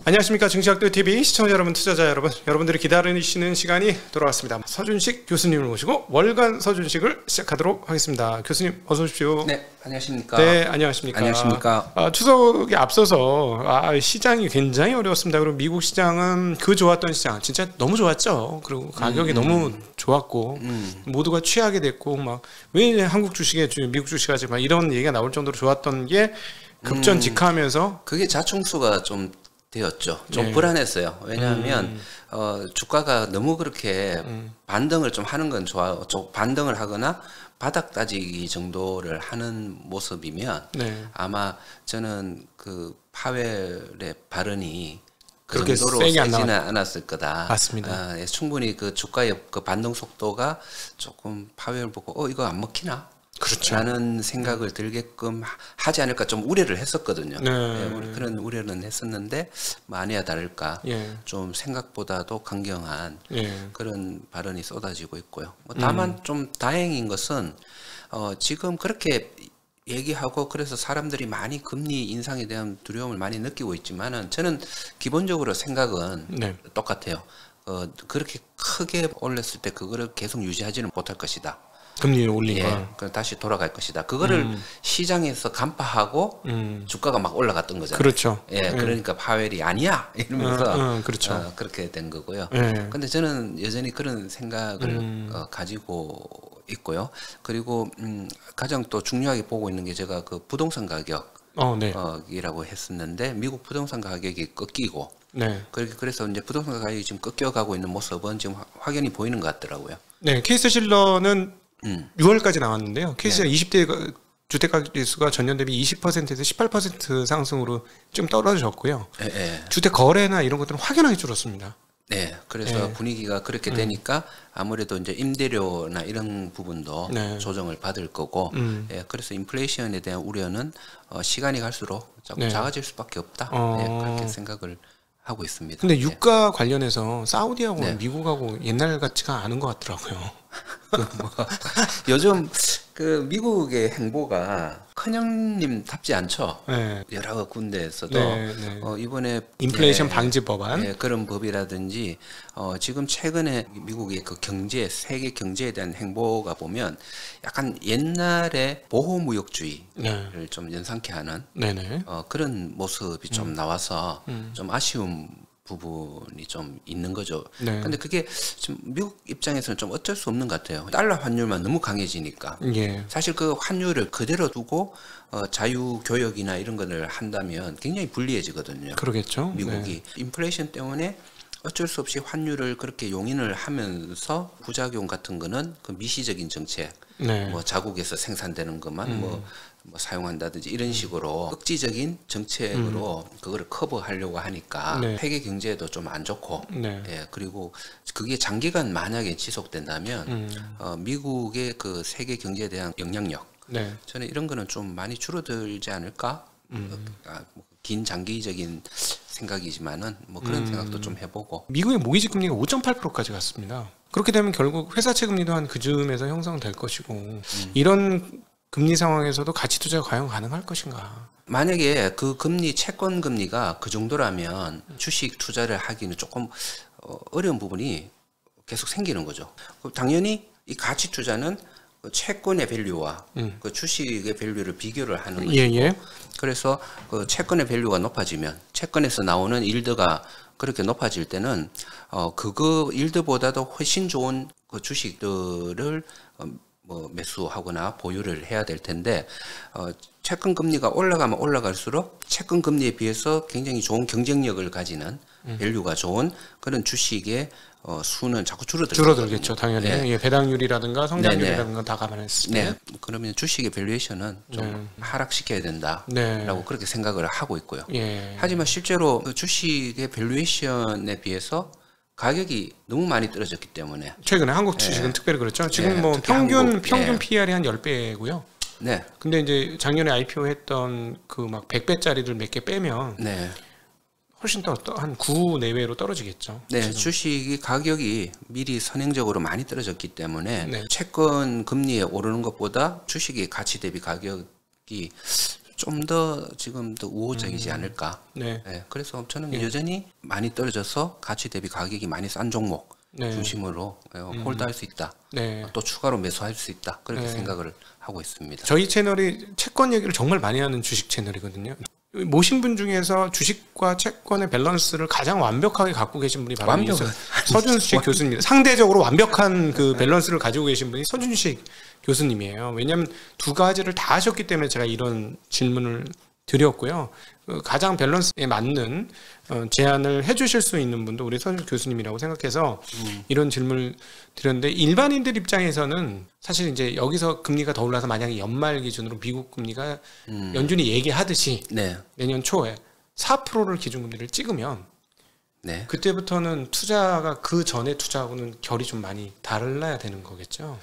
안녕하십니까. 증시학도TV 시청자 여러분, 투자자 여러분, 여러분들이 기다리시는 시간이 돌아왔습니다. 서준식 교수님을 모시고 월간 서준식을 시작하도록 하겠습니다. 교수님 어서 오십시오. 네, 안녕하십니까. 네, 안녕하십니까. 안녕하십니까. 추석에 앞서서 시장이 굉장히 어려웠습니다. 그리고 미국 시장은 그 좋았던 시장 진짜 너무 좋았죠. 그리고 가격이 너무 좋았고 모두가 취하게 됐고 막 왜 한국 주식에 미국 주식하지 막 이런 얘기가 나올 정도로 좋았던 게 급전직하하면서 그게 자충수가 좀 되었죠. 좀 불안했어요. 왜냐하면 주가가 너무 그렇게 반등을 좀 하는 건 좋아. 반등을 하거나 바닥 따지기 정도를 하는 모습이면 아마 저는 그 파웰의 발언이 그 정도로 세지는 않았을 거다. 맞습니다. 충분히 그 주가의 그 반등 속도가 조금 파웰 보고 이거 안 먹히나? 그렇죠. 라는 생각을 들게끔 하지 않을까 좀 우려를 했었거든요. 우리 그런 우려는 했었는데 뭐 아니야 다를까 좀 생각보다도 강경한 그런 발언이 쏟아지고 있고요. 다만 좀 다행인 것은 지금 그렇게 얘기하고 그래서 사람들이 많이 금리 인상에 대한 두려움을 많이 느끼고 있지만은 저는 기본적으로 생각은 똑같아요. 그렇게 크게 올렸을 때 그거를 계속 유지하지는 못할 것이다. 금리 올린 거. 다시 돌아갈 것이다. 그거를 시장에서 간파하고 주가가 막 올라갔던 거잖아요. 그렇죠. 그러니까 파웰이 아니야 이러면서 그렇죠. 그렇게 된 거고요. 근데 저는 여전히 그런 생각을 가지고 있고요. 그리고 가장 또 중요하게 보고 있는 게 제가 그 부동산 가격이라고 했었는데 미국 부동산 가격이 꺾이고 그래서 이제 부동산 가격이 지금 꺾여가고 있는 모습은 지금 확연히 보이는 것 같더라고요. 네, 케이스 실러는 6월까지 나왔는데요. 케이스 실러 20대 주택가격 지수가 전년 대비 20%에서 18% 상승으로 좀 떨어졌고요. 주택 거래나 이런 것들은 확연하게 줄었습니다. 네, 그래서 분위기가 그렇게 되니까 아무래도 이제 임대료나 이런 부분도 조정을 받을 거고, 그래서 인플레이션에 대한 우려는 시간이 갈수록 자꾸 작아질 수밖에 없다. 그렇게 생각을 하고 있습니다. 근데 유가 관련해서 사우디하고 미국하고 옛날 같지가 않은 것 같더라고요. 요즘 그 미국의 행보가 큰형님답지 않죠. 여러 군데에서도 이번에 인플레이션 방지 법안 그런 법이라든지 지금 최근에 미국의 그 경제, 세계 경제에 대한 행보가 보면 약간 옛날의 보호무역주의를 좀 연상케 하는 그런 모습이 좀 나와서 좀 아쉬운 부분이 좀 있는 거죠. 근데 그게 지금 미국 입장에서는 좀 어쩔 수 없는 것 같아요. 달러 환율만 너무 강해지니까. 사실 그 환율을 그대로 두고 자유교역이나 이런 거를 한다면 굉장히 불리해지거든요. 그러겠죠. 미국이. 인플레이션 때문에 어쩔 수 없이 환율을 그렇게 용인을 하면서 부작용 같은 거는 그 미시적인 정책, 뭐 자국에서 생산되는 것만 뭐 사용한다든지 이런 식으로 억지적인 정책으로 그거를 커버하려고 하니까 세계 경제에도 좀 안 좋고 그리고 그게 장기간 만약에 지속된다면 미국의 그 세계 경제에 대한 영향력 저는 이런 거는 좀 많이 줄어들지 않을까 긴 장기적인 생각이지만은 뭐 그런 생각도 좀 해보고 미국의 모기지 금리가 5.8%까지 갔습니다. 그렇게 되면 결국 회사채 금리도 한 그쯤에서 형성될 것이고 이런 금리 상황에서도 가치 투자가 과연 가능할 것인가? 만약에 그 금리 채권 금리가 그 정도라면 주식 투자를 하기는 조금 어려운 부분이 계속 생기는 거죠. 당연히 이 가치 투자는 채권의 밸류와 그 주식의 밸류를 비교를 하는 것이고 그래서 그 채권의 밸류가 높아지면 채권에서 나오는 일드가 그렇게 높아질 때는 그거 일드보다도 훨씬 좋은 그 주식들을 뭐 매수하거나 보유를 해야 될 텐데 채권 금리가 올라가면 올라갈수록 채권 금리에 비해서 굉장히 좋은 경쟁력을 가지는 밸류가 좋은 그런 주식의 수는 자꾸 줄어들겠죠. 당연히 배당률이라든가 성장률이라든가 다 감안했을 때 그러면 주식의 밸류에이션은 좀 하락시켜야 된다라고 그렇게 생각을 하고 있고요. 하지만 실제로 그 주식의 밸류에이션에 비해서 가격이 너무 많이 떨어졌기 때문에 최근에 한국 주식은 특별히 그렇죠. 지금 뭐 평균 PR이 한 10배고요. 근데 이제 작년에 IPO 했던 그 막 100배짜리들 몇 개 빼면 훨씬 더 한 9 내외로 떨어지겠죠. 주식이 가격이 미리 선행적으로 많이 떨어졌기 때문에 채권 금리에 오르는 것보다 주식의 가치 대비 가격이 좀 더 지금 더 우호적이지 않을까. 네. 네, 그래서 저는 여전히 많이 떨어져서 가치 대비 가격이 많이 싼 종목 네. 중심으로 홀드할 수 있다. 네. 또 추가로 매수할 수 있다. 그렇게 네. 생각을 하고 있습니다. 저희 채널이 채권 얘기를 정말 많이 하는 주식 채널이거든요. 모신 분 중에서 주식과 채권의 밸런스를 가장 완벽하게 갖고 계신 분이 바로 서준식 교수님. 상대적으로 완벽한 그 밸런스를 가지고 계신 분이 서준식 교수님이에요. 왜냐하면 두 가지를 다 하셨기 때문에 제가 이런 질문을 드렸고요. 가장 밸런스에 맞는 제안을 해주실 수 있는 분도 우리 서준식 교수님이라고 생각해서 이런 질문을 드렸는데, 일반인들 입장에서는 사실 이제 여기서 금리가 더 올라서 만약에 연말 기준으로 미국 금리가 연준이 얘기하듯이 네. 내년 초에 4%를 기준금리를 찍으면 네. 그때부터는 투자가 그 전에 투자하고는 결이 좀 많이 달라야 되는 거겠죠.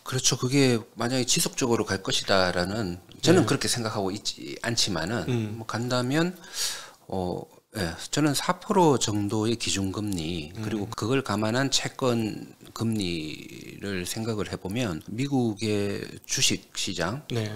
그렇죠. 그게 만약에 지속적으로 갈 것이다라는 저는 그렇게 생각하고 있지 않지만은 뭐 간다면 예, 저는 4% 정도의 기준금리 그리고 그걸 감안한 채권 금리를 생각을 해보면 미국의 주식 시장이 네.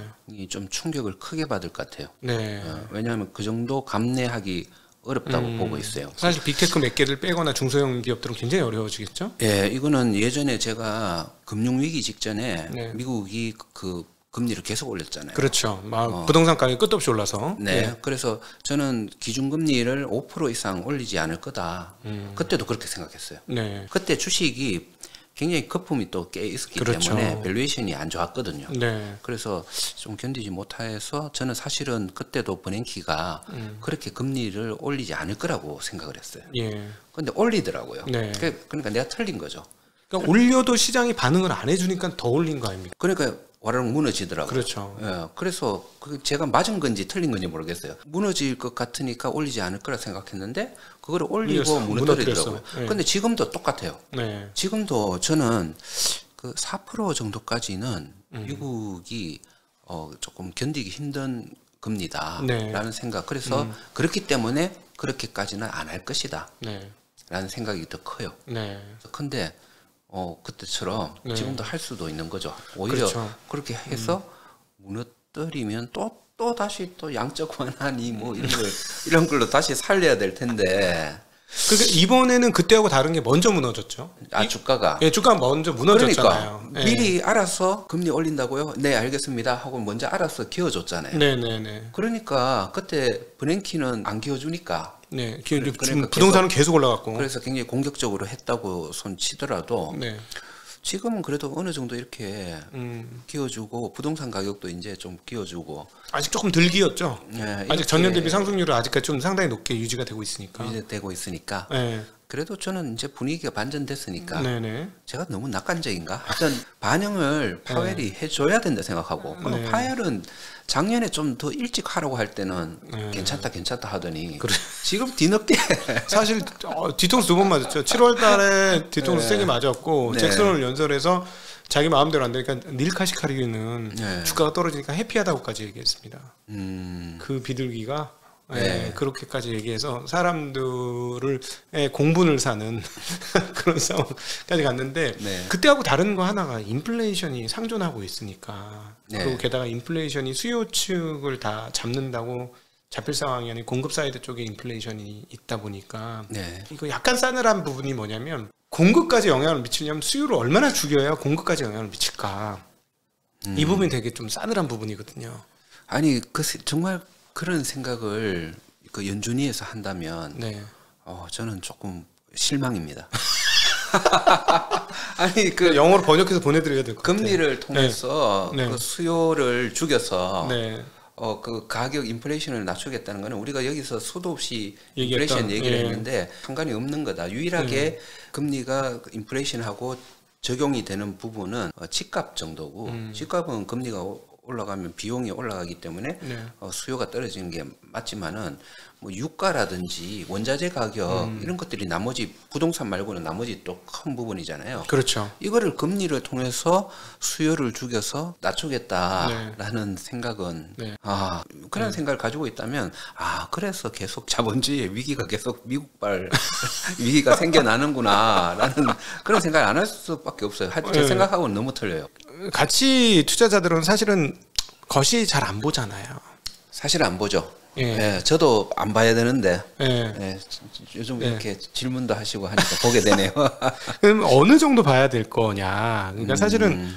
좀 충격을 크게 받을 것 같아요. 네. 왜냐하면 그 정도 감내하기 어렵다고 보고 있어요. 사실 빅테크 몇 개를 빼거나 중소형 기업들은 굉장히 어려워지겠죠? 예, 이거는 예전에 제가 금융위기 직전에 네. 미국이 그 금리를 계속 올렸잖아요. 그렇죠. 막 부동산 가격이 끝도 없이 올라서. 네, 그래서 저는 기준금리를 5% 이상 올리지 않을 거다. 그때도 그렇게 생각했어요. 네. 그때 주식이 굉장히 거품이 또 깨 있었기 그렇죠. 때문에 밸류에이션이 안 좋았거든요. 네. 그래서 좀 견디지 못해서 저는 사실은 그때도 버냉키가 그렇게 금리를 올리지 않을 거라고 생각을 했어요. 예. 근데 올리더라고요. 네. 그러니까 내가 틀린 거죠. 그러니까 올려도 시장이 반응을 안 해주니까 더 올린 거 아닙니까? 그러니까 와르르 무너지더라고요. 그렇죠. 예, 그래서 제가 맞은 건지 틀린 건지 모르겠어요. 무너질 것 같으니까 올리지 않을 거라 생각했는데 그걸 올리고 무너뜨리더라고요. 네. 근데 지금도 똑같아요. 네. 지금도 저는 그 4% 정도까지는 미국이 조금 견디기 힘든 금리다라는 네. 생각. 그래서 그렇기 때문에 그렇게까지는 안 할 것이다. 네. 라는 생각이 더 커요. 네. 근데 그때처럼 네. 지금도 할 수도 있는 거죠. 오히려 그렇죠. 그렇게 해서 무너뜨리면 또 다시 또 양적 완화니 뭐 이런 걸로 다시 살려야 될 텐데. 그러니까 이번에는 그때하고 다른 게 먼저 무너졌죠. 주가가. 예, 주가가 먼저 무너졌잖아요. 그러니까 미리 알아서 금리 올린다고요? 네, 알겠습니다 하고 먼저 알아서 기어줬잖아요. 네네네. 그러니까 그때 버냉키는 안 기어주니까. 네. 그러니까 부동산은 계속 올라갔고. 그래서 굉장히 공격적으로 했다고 손치더라도 네. 지금은 그래도 어느 정도 이렇게 끼워주고 부동산 가격도 이제 좀 끼워주고 아직 조금 덜 기었죠. 네, 아직 전년 대비 상승률은 아직까지 좀 상당히 높게 유지가 되고 있으니까. 유지되고 있으니까 네. 그래도 저는 이제 분위기가 반전됐으니까 네네. 제가 너무 낙관적인가? 하여튼 반영을 파웰이 해줘야 된다 생각하고 그럼 네. 파웰은 작년에 좀 더 일찍 하라고 할 때는 괜찮다 하더니 지금 뒤늦게 사실 뒤통수 2번 맞았죠. 7월 달에 뒤통수 세게 맞았고 네. 잭슨홀 연설에서 자기 마음대로 안 되니까 닐 카시카리는 네. 주가가 떨어지니까 해피하다고까지 얘기했습니다. 그 비둘기가 네. 그렇게까지 얘기해서 사람들을 공분을 사는 그런 상황까지 갔는데 네. 그때하고 다른 거 하나가 인플레이션이 상존하고 있으니까 네. 그리고 게다가 인플레이션이 수요 측을 다 잡는다고 잡힐 상황이 아니라 공급 사이드 쪽에 인플레이션이 있다 보니까 네. 이거 약간 싸늘한 부분이 뭐냐면 공급까지 영향을 미치려면 수요를 얼마나 죽여야 공급까지 영향을 미칠까 이 부분이 되게 좀 싸늘한 부분이거든요. 아니 정말 그런 생각을 그 연준위에서 한다면 네. 저는 조금 실망입니다. 아니 영어로 번역해서 보내드려야 될 것 같아요. 금리를 통해서 네. 그 수요를 죽여서 네. 그 가격 인플레이션을 낮추겠다는 거는 우리가 여기서 수도 없이 얘기했던, 인플레이션 얘기를 예. 했는데 상관이 없는 거다. 유일하게 금리가 인플레이션하고 적용이 되는 부분은 집값 정도고 집값은 금리가 올라가면 비용이 올라가기 때문에 네. 수요가 떨어지는 게 맞지만은 뭐 유가라든지 원자재 가격 이런 것들이 나머지 부동산 말고는 나머지 또 큰 부분이잖아요. 그렇죠. 이거를 금리를 통해서 수요를 죽여서 낮추겠다라는 생각은 네. 그런 생각을 가지고 있다면 그래서 계속 자본주의 위기가 계속 미국발 위기가 생겨나는구나라는 그런 생각을 안 할 수밖에 없어요. 제 생각하고는 너무 틀려요. 가치 투자자들은 사실은 겉이 잘 안 보잖아요. 사실 안 보죠. 예. 예, 저도 안 봐야 되는데 예. 예, 요즘 이렇게 질문도 하시고 하니까 보게 되네요. 그럼 어느 정도 봐야 될 거냐? 그러니까 사실은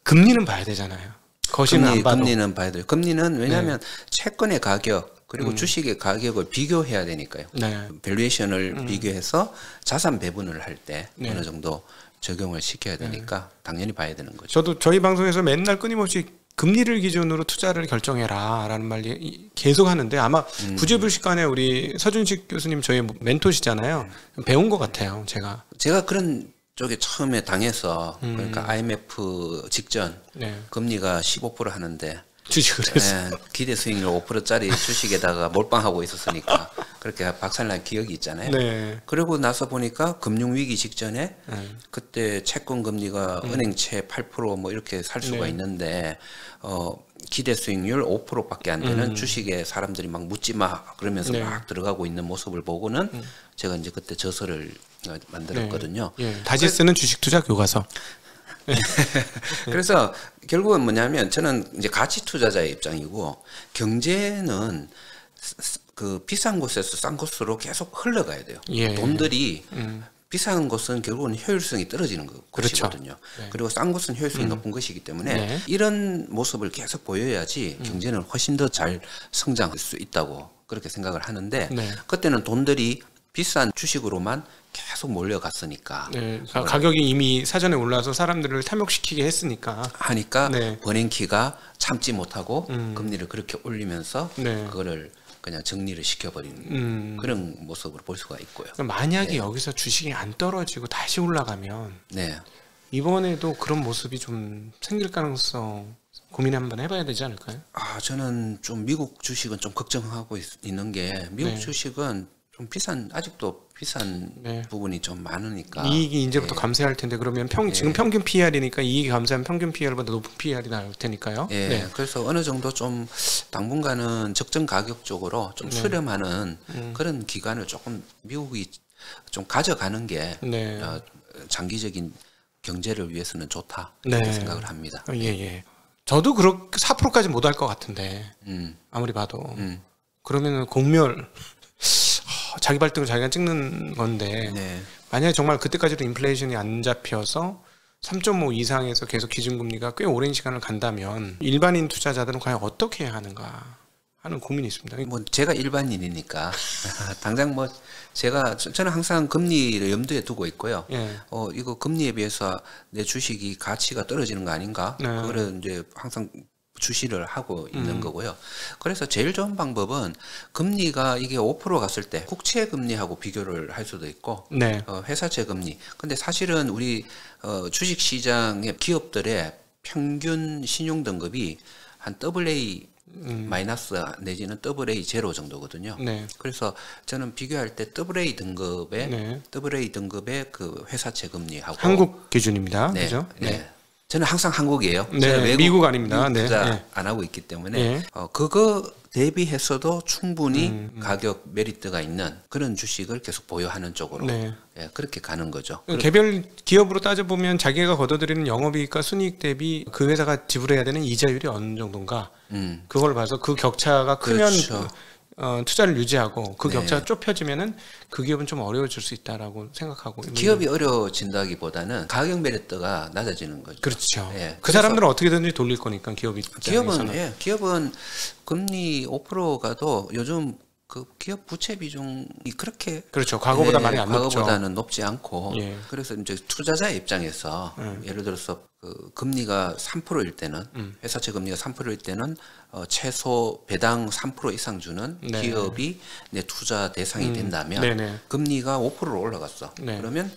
금리는 봐야 되잖아요. 거시는 안 봐도. 금리는 봐야 돼요. 금리는 왜냐하면 채권의 가격 그리고 주식의 가격을 비교해야 되니까요. 네. 밸류에이션을 비교해서 자산 배분을 할 때 네. 어느 정도 적용을 시켜야 되니까 당연히 봐야 되는 거죠. 저도 저희 방송에서 맨날 끊임없이 금리를 기준으로 투자를 결정해라라는 말 계속 하는데 아마 부재불식간에 우리 서준식 교수님 저희 멘토시잖아요. 배운 것 같아요. 제가 그런 쪽에 처음에 당해서 그러니까 IMF 직전 네. 금리가 15% 하는데 주식을 했어요. 예, 기대 수익률 5%짜리 주식에다가 몰빵하고 있었으니까 그렇게 박살난 기억이 있잖아요. 네. 그러고 나서 보니까 금융위기 직전에 그때 채권 금리가 은행채 8% 뭐 이렇게 살 수가 네. 있는데 기대 수익률 5%밖에 안 되는 주식에 사람들이 막 묻지 마 그러면서 네. 막 들어가고 있는 모습을 보고는 제가 이제 그때 저서를 만들었거든요. 네. 예. 다지스는 주식 투자 교과서. 그래서 결국은 뭐냐면 저는 이제 가치 투자자의 입장이고 경제는 그 비싼 곳에서 싼 곳으로 계속 흘러가야 돼요. 예. 돈들이 비싼 곳은 결국은 효율성이 떨어지는 그렇죠. 것이거든요. 네. 그리고 싼 곳은 효율성이 높은 것이기 때문에 네. 이런 모습을 계속 보여야지 경제는 훨씬 더 잘 성장할 수 있다고 그렇게 생각을 하는데 네. 그때는 돈들이 비싼 주식으로만 계속 몰려갔으니까 네. 가격이 이미 사전에 올라서 사람들을 탐욕시키게 했으니까. 하니까 네. 버냉키가 참지 못하고 금리를 그렇게 올리면서 네. 그거를 그냥 정리를 시켜버리는 그런 모습으로 볼 수가 있고요. 만약에 여기서 주식이 안 떨어지고 다시 올라가면 네. 이번에도 그런 모습이 좀 생길 가능성 고민 한번 해봐야 되지 않을까요? 저는 좀 미국 주식은 좀 걱정하고 있는 게 미국 네. 주식은 좀 아직도 비싼 네. 부분이 좀 많으니까 이익이 이제부터 감소할 텐데 그러면 지금 평균 PR이니까 이익이 감소하면 평균 PR보다 높은 PR이 나올 테니까요. 예, 네. 그래서 어느 정도 좀 당분간은 적정 가격 쪽으로 좀 수렴하는 그런 기간을 조금 미국이 좀 가져가는 게 네. 장기적인 경제를 위해서는 좋다 네. 이렇게 생각을 합니다. 예, 예. 저도 그렇게 4%까지 못 할 것 같은데 아무리 봐도 그러면은 공멸 자기 발등을 자기가 찍는 건데 네. 만약에 정말 그때까지도 인플레이션이 안 잡혀서 3.5 이상에서 계속 기준금리가 꽤 오랜 시간을 간다면 일반인 투자자들은 과연 어떻게 해야 하는가 하는 고민이 있습니다. 뭐 제가 일반인이니까 당장 뭐 저는 항상 금리를 염두에 두고 있고요. 예. 이거 금리에 비해서 내 주식이 가치가 떨어지는 거 아닌가? 네. 그거를 이제 항상 주시를 하고 있는 거고요. 그래서 제일 좋은 방법은 금리가 이게 5% 갔을 때 국채 금리하고 비교를 할 수도 있고 네. 회사채 금리. 근데 사실은 우리 주식 시장의 기업들의 평균 신용 등급이 한 AA 마이너스 내지는 AA 제로 정도거든요. 네. 그래서 저는 비교할 때 AA 등급의 네. AA 등급의 그 회사채 금리하고 한국 기준입니다. 네, 그죠? 네. 저는 항상 한국이에요. 네, 저는 미국 아닙니다. 미국 투자 네. 안 하고 있기 때문에 네. 그거 대비해서도 충분히 가격 메리트가 있는 그런 주식을 계속 보유하는 쪽으로 네. 예, 그렇게 가는 거죠. 개별 기업으로 따져보면 자기가 거둬들이는 영업이익과 순이익 대비 그 회사가 지불해야 되는 이자율이 어느 정도인가 그걸 봐서 그 격차가 크면 그렇죠. 투자를 유지하고 그 네. 격차가 좁혀지면은 그 기업은 좀 어려워질 수 있다라고 생각하고 기업이 어려워진다기보다는 가격 메리트가 낮아지는 거죠. 그렇죠. 예, 그 사람들은 어떻게든지 돌릴 거니까 기업이 기업은 금리 5%가도 요즘 그 기업 부채 비중이 그렇게 그렇죠. 과거보다 많이 안 높죠. 과거보다는 높지 않고 예. 그래서 이제 투자자의 입장에서 예를 들어서 그 금리가 3%일 때는 회사채 금리가 3%일 때는 최소 배당 3% 이상 주는 네. 기업이 내 투자 대상이 된다면 네네. 금리가 5%로 올라갔어. 네. 그러면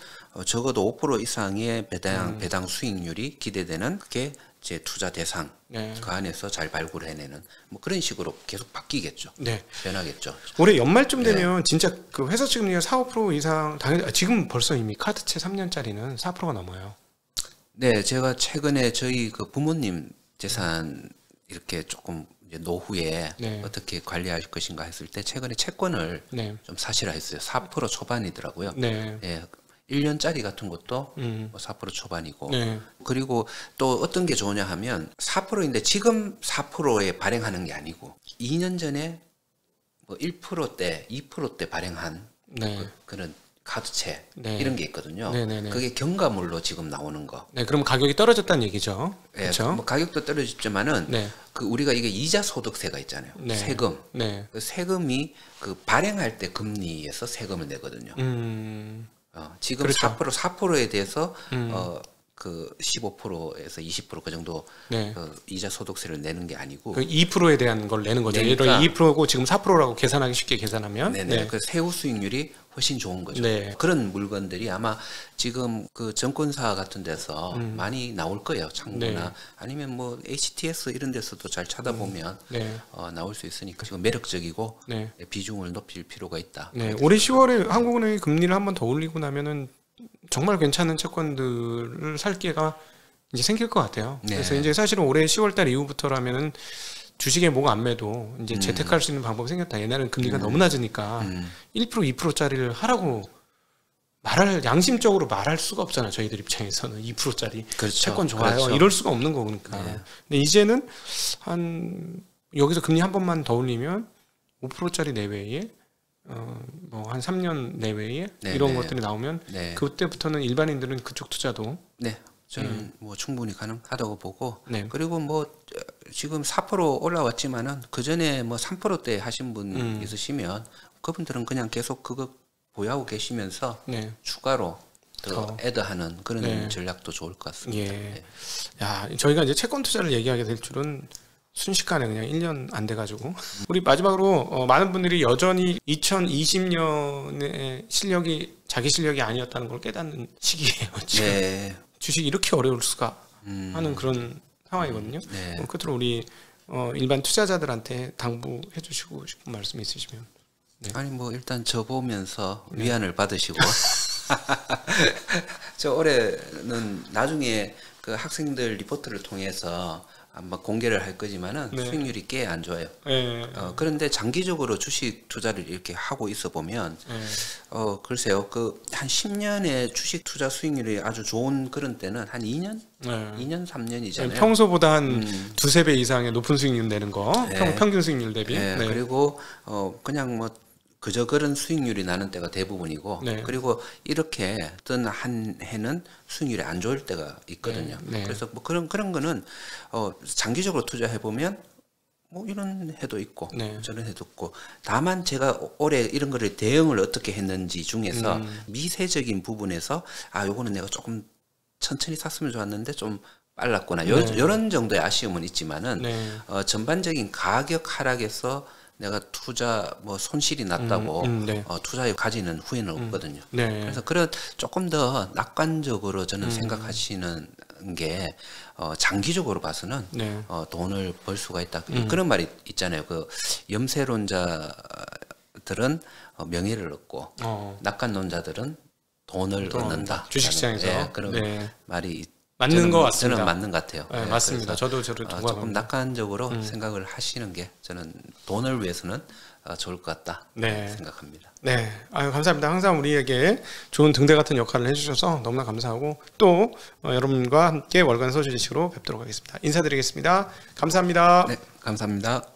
적어도 5% 이상의 배당 수익률이 기대되는 그게 제 투자 대상 네. 그 안에서 잘 발굴해내는 뭐 그런 식으로 계속 바뀌겠죠. 네. 변하겠죠. 올해 연말쯤 되면 진짜 그 회사 측금리가 4~5% 이상 당연히 지금 벌써 이미 카드채 3년짜리는 4%가 넘어요. 네, 제가 최근에 저희 그 부모님 재산 이렇게 조금 이제 노후에 네. 어떻게 관리할 것인가 했을 때 최근에 채권을 네. 좀 사시라 했어요. 4% 초반이더라고요. 네. 예, 1년짜리 같은 것도 뭐 4% 초반이고 네. 그리고 또 어떤 게 좋으냐 하면 4%인데 지금 4%에 발행하는 게 아니고 2년 전에 뭐 1%대, 2%대 발행한 네. 그런 카드채 네. 이런 게 있거든요. 네네네. 그게 경과물로 지금 나오는 거. 네, 그럼 가격이 떨어졌다는 얘기죠. 예, 그렇죠? 뭐 가격도 떨어졌지만은 네. 그 우리가 이게 이자 소득세가 있잖아요. 네. 세금. 네. 그 세금이 그 발행할 때 금리에서 세금을 내거든요. 지금 그렇죠. 4%에 대해서 그 15%에서 20% 그 정도 네. 그 이자 소득세를 내는 게 아니고 그 2%에 대한 걸 내는 거죠. 예를 들어 내니까 2%고 지금 4%라고 계산하기 쉽게 계산하면 네네. 네. 그 세후 수익률이 훨씬 좋은 거죠. 네. 그런 물건들이 아마 지금 그 증권사 같은 데서 많이 나올 거예요. 창구나 네. 아니면 뭐 HTS 이런 데서도 잘 찾아보면 네. 나올 수 있으니까 지금 매력적이고 네. 비중을 높일 필요가 있다. 네. 올해 10월에 한국은행이 금리를 한번 더 올리고 나면은 정말 괜찮은 채권들을 살 기회가 이제 생길 것 같아요. 네. 그래서 이제 사실은 올해 10월달 이후부터라면은 주식에 목 안 매도 이제 재테크할 수 있는 방법이 생겼다. 옛날에는 금리가 너무 낮으니까 1% 2%짜리를 하라고 양심적으로 말할 수가 없잖아요. 저희들 입장에서는 2%짜리 그렇죠. 채권 좋아요. 그렇죠. 이럴 수가 없는 거니까. 네. 근데 이제는 한 여기서 금리 한 번만 더 올리면 5%짜리 내외에 뭐 한 3년 내외에 네, 이런 네. 것들이 나오면 네. 그때부터는 일반인들은 그쪽 투자도 네. 저는 뭐 충분히 가능하다고 보고 네. 그리고 뭐 지금 4% 올라왔지만은 그 전에 뭐 3%대 하신 분 있으시면 그분들은 그냥 계속 그거 보유하고 계시면서 네. 추가로 더 더. 애드하는 그런 네. 전략도 좋을 것 같습니다. 예. 네. 야, 저희가 이제 채권 투자를 얘기하게 될 줄은 순식간에 그냥 1년 안 돼가지고 우리 마지막으로 많은 분들이 여전히 2020년에 자기 실력이 아니었다는 걸 깨닫는 시기예요. 지금 네. 주식이 이렇게 어려울 수가 하는 그런 상황이거든요. 네. 끝으로 우리 일반 투자자들한테 당부해 주시고 싶은 말씀 있으시면. 네. 아니 뭐 일단 저 보면서 위안을 받으시고 저 올해는 나중에 그 학생들 리포트를 통해서 아마 공개를 할 거지만은 네. 수익률이 꽤 안 좋아요. 네. 그런데 장기적으로 주식 투자를 이렇게 하고 있어 보면 글쎄요 그 한 10년의 주식 투자 수익률이 아주 좋은 그런 때는 한 2년? 네. 2년 3년이잖아요. 평소보다 한 두세 배 이상의 높은 수익률 내는 거. 네. 평균 수익률 대비. 네. 네. 그리고 그냥 뭐 그저 그런 수익률이 나는 때가 대부분이고 네. 그리고 이렇게 어떤 한 해는 수익률이 안 좋을 때가 있거든요. 네. 네. 그래서 뭐 그런 거는 장기적으로 투자해 보면 뭐 이런 해도 있고 네. 저런 해도 있고 다만 제가 올해 이런 거를 대응을 어떻게 했는지 중에서 미세적인 부분에서 요거는 내가 조금 천천히 샀으면 좋았는데 좀 빨랐구나 이런 정도의 아쉬움은 있지만은 네. 전반적인 가격 하락에서 내가 투자 뭐 손실이 났다고 네. 투자에 가지는 후회는 없거든요. 네. 그래서 그런 조금 더 낙관적으로 저는 생각하시는 게 장기적으로 봐서는 네. 돈을 벌 수가 있다. 그런 말이 있잖아요. 그 염세론자들은 명예를 얻고 낙관론자들은 돈을 얻는다. 주식시장에서 네, 그런 네. 말이 맞는 것 같습니다. 저는 맞는 것 같아요. 네, 네, 맞습니다. 저도 조금 동감합니다. 낙관적으로 생각을 하시는 게 저는 돈을 위해서는 좋을 것 같다 네. 생각합니다. 네, 감사합니다. 항상 우리에게 좋은 등대 같은 역할을 해주셔서 너무나 감사하고 또 여러분과 함께 월간 소주 지식으로 뵙도록 하겠습니다. 인사드리겠습니다. 감사합니다. 네, 감사합니다.